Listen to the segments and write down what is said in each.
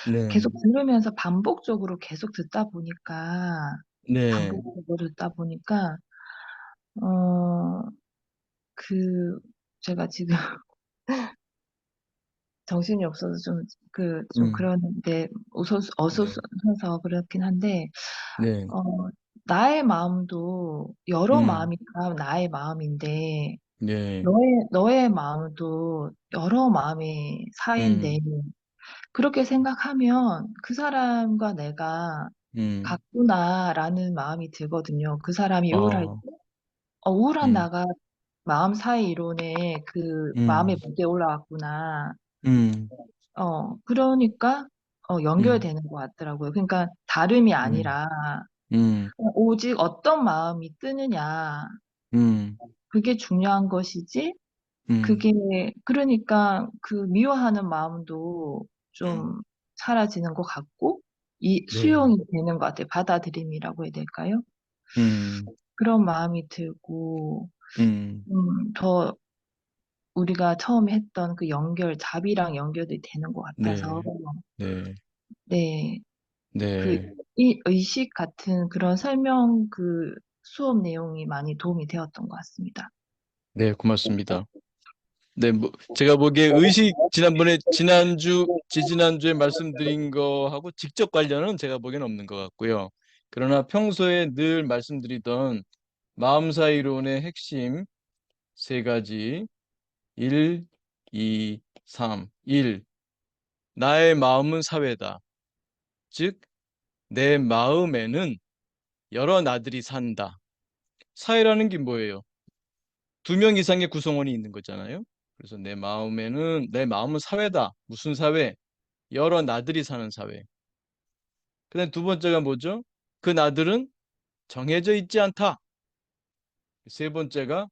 네, 계속 들으면서 반복적으로 계속 듣다 보니까 네, 반복적으로 듣다 보니까 어 그 제가 지금 정신이 없어서 좀 음, 그러는데 네, 어수선해서 그렇긴 한데 네, 어 나의 마음도 여러 음, 마음이니까 나의 마음인데 네, 너의 마음도 여러 마음의 사이인데 음, 그렇게 생각하면 '그 사람과 내가 음, 같구나.'라는 마음이 들거든요. 그 사람이 우울할 때 어, 우울한 음, 나가 마음 사이 이론에 그 마음의 음, 무게에 올라왔구나. 음, 그러니까 음, 연결되는 것 같더라고요. 그러니까 다름이 네, 아니라 음, 오직 어떤 마음이 뜨느냐 음, 그게 중요한 것이지 음, 그게 그러니까 그 미워하는 마음도 좀 사라지는 것 같고 이 네, 수용이 되는 것 같아요. 받아들임이라고 해야 될까요? 음, 그런 마음이 들고 음, 더 우리가 처음에 했던 그 답이랑 연결이 되는 것 같아서 네, 네, 네. 그 네, 이 의식 같은 그런 설명 수업 내용이 많이 도움이 되었던 것 같습니다. 네, 고맙습니다. 네, 뭐, 제가 보기에 의식, 지지난주에 말씀드린 거하고 직접 관련은 제가 보기엔 없는 것 같고요. 그러나 평소에 늘 말씀드리던 마음사 이론의 핵심 세 가지, 1, 2, 3. 1. 나의 마음은 사회다. 즉, 내 마음에는 여러 나들이 산다. 사회라는 게 뭐예요? 두 명 이상의 구성원이 있는 거잖아요. 그래서 내 마음은 사회다. 무슨 사회? 여러 나들이 사는 사회. 그다음 두 번째가 뭐죠? 그 나들은 정해져 있지 않다. 세 번째가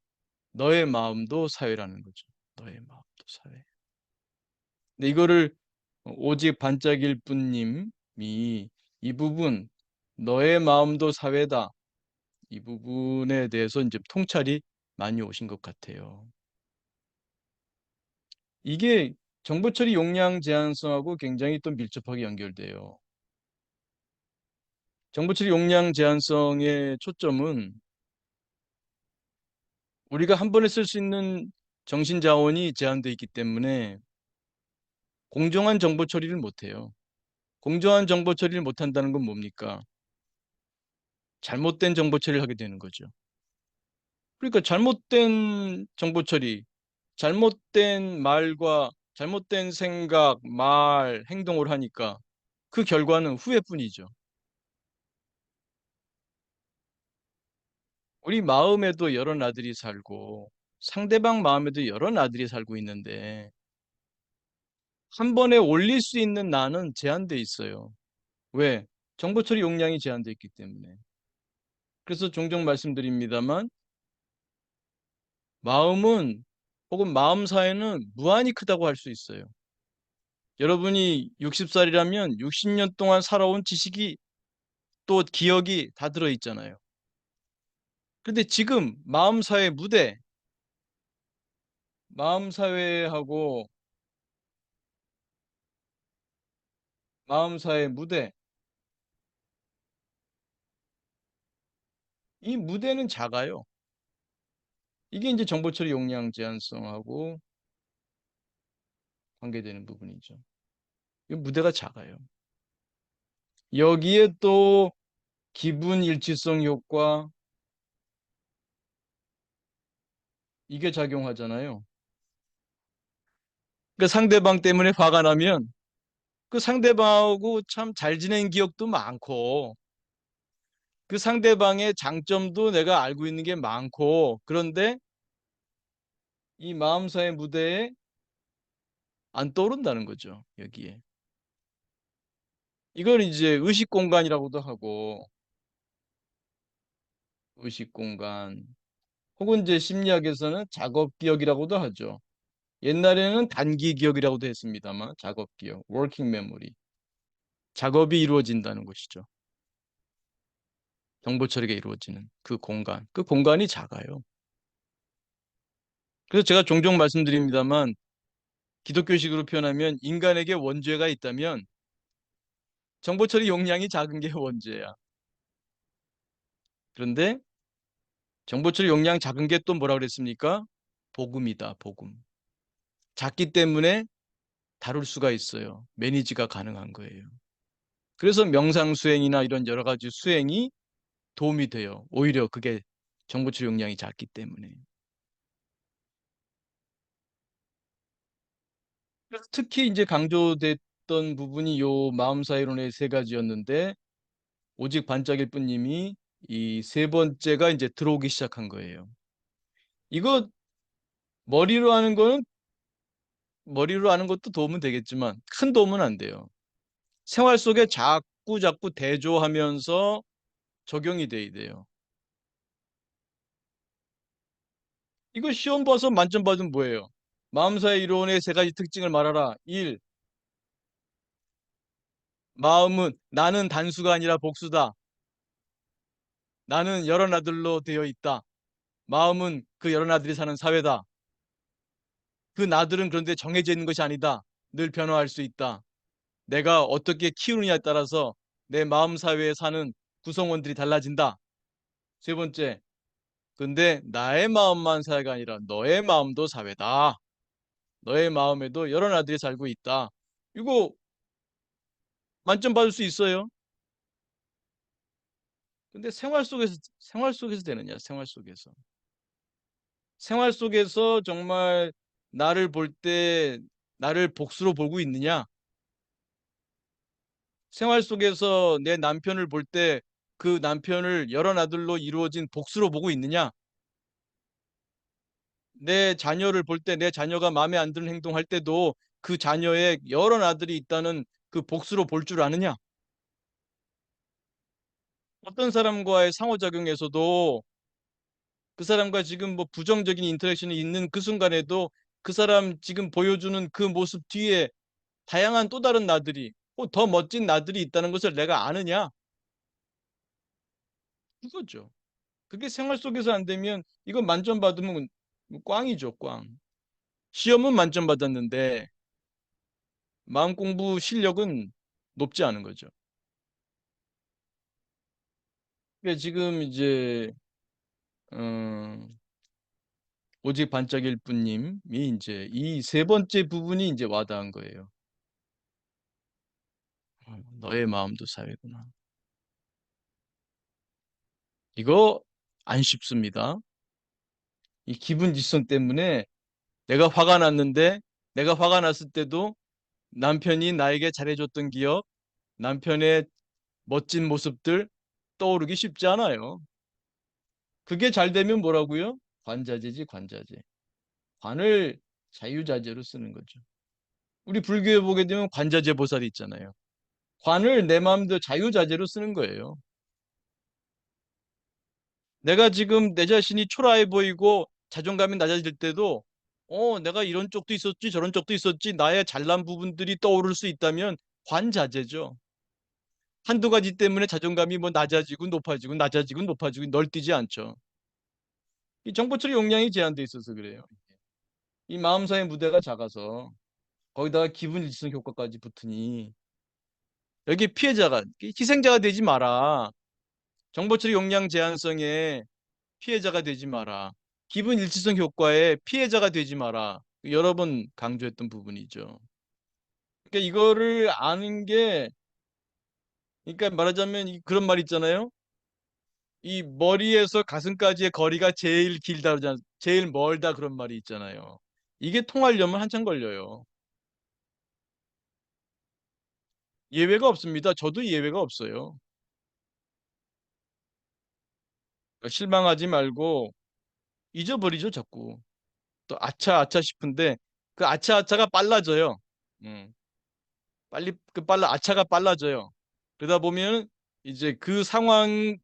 너의 마음도 사회라는 거죠. 너의 마음도 사회. 근데 이거를 오직 반짝일 뿐님이 이 부분 너의 마음도 사회다. 이 부분에 대해서 이제 통찰이 많이 오신 것 같아요. 이게 정보 처리 용량 제한성하고 굉장히 또 밀접하게 연결돼요. 정보 처리 용량 제한성의 초점은 우리가 한 번에 쓸 수 있는 정신 자원이 제한되어 있기 때문에 공정한 정보 처리를 못해요. 공정한 정보 처리를 못한다는 건 뭡니까? 잘못된 정보 처리를 하게 되는 거죠. 그러니까 잘못된 정보 처리, 잘못된 말과 잘못된 생각, 말, 행동을 하니까 그 결과는 후회뿐이죠. 우리 마음에도 여러 나들이 살고 상대방 마음에도 여러 나들이 살고 있는데 한 번에 올릴 수 있는 나는 제한돼 있어요. 왜? 정보 처리 용량이 제한돼 있기 때문에. 그래서 종종 말씀드립니다만 마음은 혹은 마음 사회는 무한히 크다고 할 수 있어요. 여러분이 60살이라면 60년 동안 살아온 지식이 또 기억이 다 들어있잖아요. 근데 지금 마음 사회하고 마음 사회 무대, 이 무대는 작아요. 이게 이제 정보 처리 용량 제한성하고 관계되는 부분이죠. 이 무대가 작아요. 여기에 또 기분 일치성 효과, 이게 작용하잖아요. 그러니까 상대방 때문에 화가 나면 그 상대방하고 참 잘 지낸 기억도 많고 그 상대방의 장점도 내가 알고 있는 게 많고 그런데 이 마음사의 무대에 안 떠오른다는 거죠. 여기에. 이걸 이제 의식 공간이라고도 하고 의식 공간 혹은 이제 심리학에서는 작업 기억이라고도 하죠. 옛날에는 단기 기억이라고도 했습니다만 작업 기억, working memory. 작업이 이루어진다는 것이죠. 정보 처리가 이루어지는 그 공간. 그 공간이 작아요. 그래서 제가 종종 말씀드립니다만 기독교식으로 표현하면 인간에게 원죄가 있다면 정보 처리 용량이 작은 게 원죄야. 그런데 정보 처리 용량 작은 게 또 뭐라 그랬습니까? 복음이다, 복음. 작기 때문에 다룰 수가 있어요. 매니지가 가능한 거예요. 그래서 명상 수행이나 이런 여러 가지 수행이 도움이 돼요. 오히려 그게 정보 처리 용량이 작기 때문에. 그래서 특히 이제 강조됐던 부분이 요 마음사이론의 세 가지였는데 오직 반짝일 뿐님이 이 세 번째가 이제 들어오기 시작한 거예요. 이거 머리로 하는 거는 머리로 하는 것도 도움은 되겠지만 큰 도움은 안 돼요. 생활 속에 자꾸 자꾸 대조하면서 적용이 돼야 돼요. 이거 시험 봐서 만점 받으면 뭐예요? 마음사의 이론의 세 가지 특징을 말하라. 1. 마음은 나는 단수가 아니라 복수다. 나는 여러 나들로 되어 있다. 마음은 그 여러 나들이 사는 사회다. 그 나들은 그런데 정해져 있는 것이 아니다. 늘 변화할 수 있다. 내가 어떻게 키우느냐에 따라서 내 마음 사회에 사는 구성원들이 달라진다. 세 번째, 근데 나의 마음만 사회가 아니라 너의 마음도 사회다. 너의 마음에도 여러 나들이 살고 있다. 이거 만점 받을 수 있어요. 근데 생활 속에서 되느냐? 생활 속에서. 생활 속에서 정말 나를 볼 때 나를 복수로 보고 있느냐? 생활 속에서 내 남편을 볼 때 그 남편을 여러 아들로 이루어진 복수로 보고 있느냐? 내 자녀를 볼 때 내 자녀가 마음에 안 드는 행동할 때도 그 자녀의 여러 아들이 있다는 그 복수로 볼 줄 아느냐? 어떤 사람과의 상호작용에서도 그 사람과 지금 뭐 부정적인 인터랙션이 있는 그 순간에도 그 사람 지금 보여주는 그 모습 뒤에 다양한 또 다른 나들이, 더 멋진 나들이 있다는 것을 내가 아느냐? 그거죠. 그게 생활 속에서 안 되면 이건 만점 받으면 꽝이죠, 꽝. 시험은 만점 받았는데 마음 공부 실력은 높지 않은 거죠. 그러니까 지금 이제 어, 오직 반짝일 뿐님이 이제 이 세 번째 부분이 이제 와닿은 거예요. 너의 마음도 사회구나. 이거 안 쉽습니다. 이 기분 지성 때문에 내가 화가 났을 때도 남편이 나에게 잘해줬던 기억, 남편의 멋진 모습들 떠오르기 쉽지 않아요. 그게 잘 되면 뭐라고요? 관자재지, 관자재. 관을 자유자재로 쓰는 거죠. 우리 불교에 보게 되면 관자재 보살이 있잖아요. 관을 내 마음대로 자유자재로 쓰는 거예요. 내가 지금 내 자신이 초라해 보이고 자존감이 낮아질 때도 내가 이런 쪽도 있었지 저런 쪽도 있었지 나의 잘난 부분들이 떠오를 수 있다면 관자재죠. 한두 가지 때문에 자존감이 뭐 낮아지고 높아지고 낮아지고 높아지고 널뛰지 않죠. 이 정보처리 용량이 제한돼 있어서 그래요. 이 마음사의 무대가 작아서 거기다가 기분 일치성 효과까지 붙으니 여기 피해자가 희생자가 되지 마라. 정보처리 용량 제한성에 피해자가 되지 마라. 기분 일치성 효과에 피해자가 되지 마라. 여러 번 강조했던 부분이죠. 그러니까 이거를 아는 게 그러니까 말하자면 그런 말 있잖아요. 이 머리에서 가슴까지의 거리가 제일 길다 그러잖아요. 제일 멀다 그런 말이 있잖아요. 이게 통하려면 한참 걸려요. 예외가 없습니다. 저도 예외가 없어요. 그러니까 실망하지 말고 잊어버리죠, 자꾸. 또 아차 아차 싶은데 그 아차 아차가 빨라져요. 음. 빨라 아차가 빨라져요. 그러다 보면 이제 그 상황에서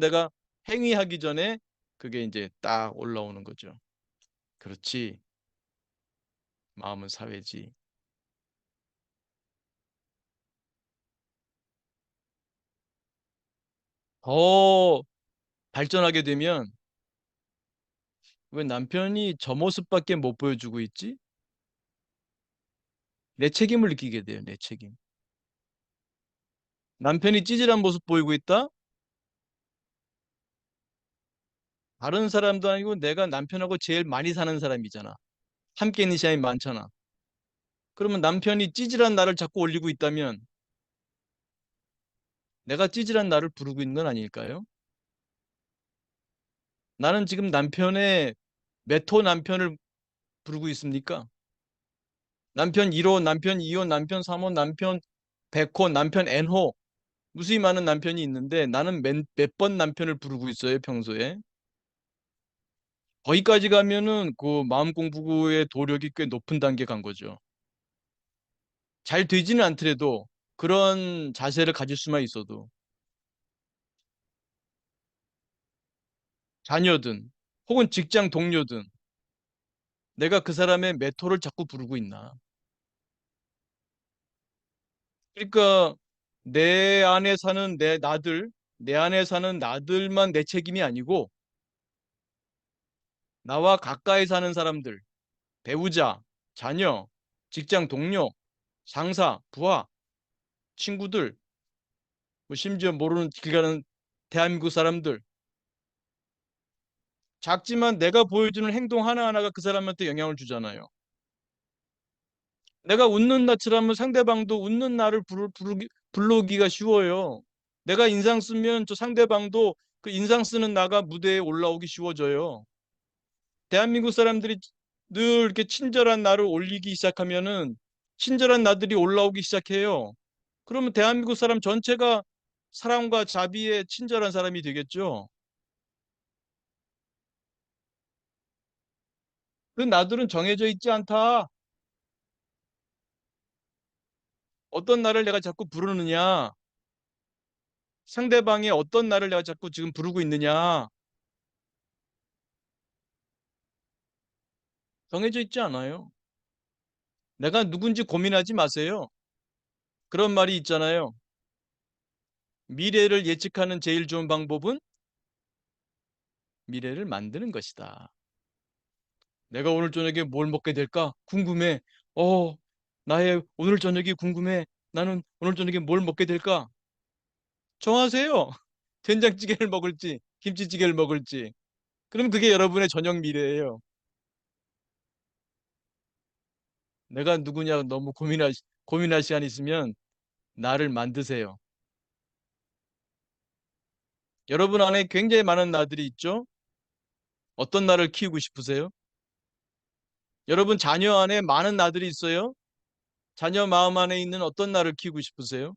내가 행위하기 전에 그게 이제 딱 올라오는 거죠. 그렇지. 마음은 사회지. 더 발전하게 되면 왜 남편이 저 모습밖에 못 보여주고 있지? 내 책임을 느끼게 돼요. 내 책임. 남편이 찌질한 모습 보이고 있다? 다른 사람도 아니고 내가 남편하고 제일 많이 사는 사람이잖아. 함께 있는 시간이 많잖아. 그러면 남편이 찌질한 나를 자꾸 올리고 있다면 내가 찌질한 나를 부르고 있는 건 아닐까요? 나는 지금 남편의 몇 호 남편을 부르고 있습니까? 남편 1호, 남편 2호, 남편 3호, 남편 100호, 남편 N호. 무수히 많은 남편이 있는데 나는 몇 번 남편을 부르고 있어요, 평소에. 거기까지 가면은 그 마음 공부의 도력이 꽤 높은 단계 간 거죠. 잘 되지는 않더라도 그런 자세를 가질 수만 있어도 자녀든 혹은 직장 동료든 내가 그 사람의 메토를 자꾸 부르고 있나. 그러니까 내 안에 사는 내 나들, 내 안에 사는 나들만 내 책임이 아니고 나와 가까이 사는 사람들, 배우자, 자녀, 직장 동료, 상사, 부하, 친구들, 뭐 심지어 모르는 길 가는 대한민국 사람들. 작지만 내가 보여주는 행동 하나하나가 그 사람한테 영향을 주잖아요. 내가 웃는 낯을 하면 상대방도 웃는 나를 불러오기가 쉬워요. 내가 인상 쓰면 저 상대방도 그 인상 쓰는 나가 무대에 올라오기 쉬워져요. 대한민국 사람들이 늘 이렇게 친절한 나를 올리기 시작하면은 친절한 나들이 올라오기 시작해요. 그러면 대한민국 사람 전체가 사랑과 자비에 친절한 사람이 되겠죠. 그 나들은 정해져 있지 않다. 어떤 나를 내가 자꾸 부르느냐, 상대방의 어떤 나를 내가 자꾸 지금 부르고 있느냐, 정해져 있지 않아요. 내가 누군지 고민하지 마세요. 그런 말이 있잖아요. 미래를 예측하는 제일 좋은 방법은 미래를 만드는 것이다. 내가 오늘 저녁에 뭘 먹게 될까? 궁금해. 어, 나의 오늘 저녁이 궁금해. 나는 오늘 저녁에 뭘 먹게 될까? 정하세요. 된장찌개를 먹을지, 김치찌개를 먹을지. 그럼 그게 여러분의 저녁 미래예요. 내가 누구냐 너무 고민할 시간 있으면 나를 만드세요. 여러분 안에 굉장히 많은 나들이 있죠? 어떤 나를 키우고 싶으세요? 여러분 자녀 안에 많은 나들이 있어요? 자녀 마음 안에 있는 어떤 나를 키우고 싶으세요?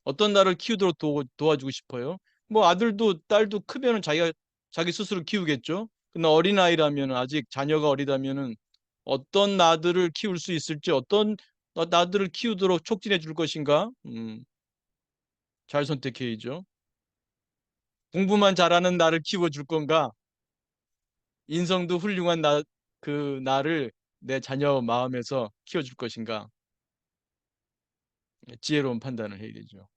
어떤 나를 키우도록 도와주고 싶어요? 뭐 아들도 딸도 크면은 자기 스스로 키우겠죠? 근데 어린아이라면 아직 자녀가 어리다면은 어떤 나들을 키울 수 있을지 어떤 나들을 키우도록 촉진해 줄 것인가? 잘 선택해야죠. 공부만 잘하는 나를 키워줄 건가? 인성도 훌륭한 그 나를 내 자녀 마음에서 키워줄 것인가? 지혜로운 판단을 해야 되죠.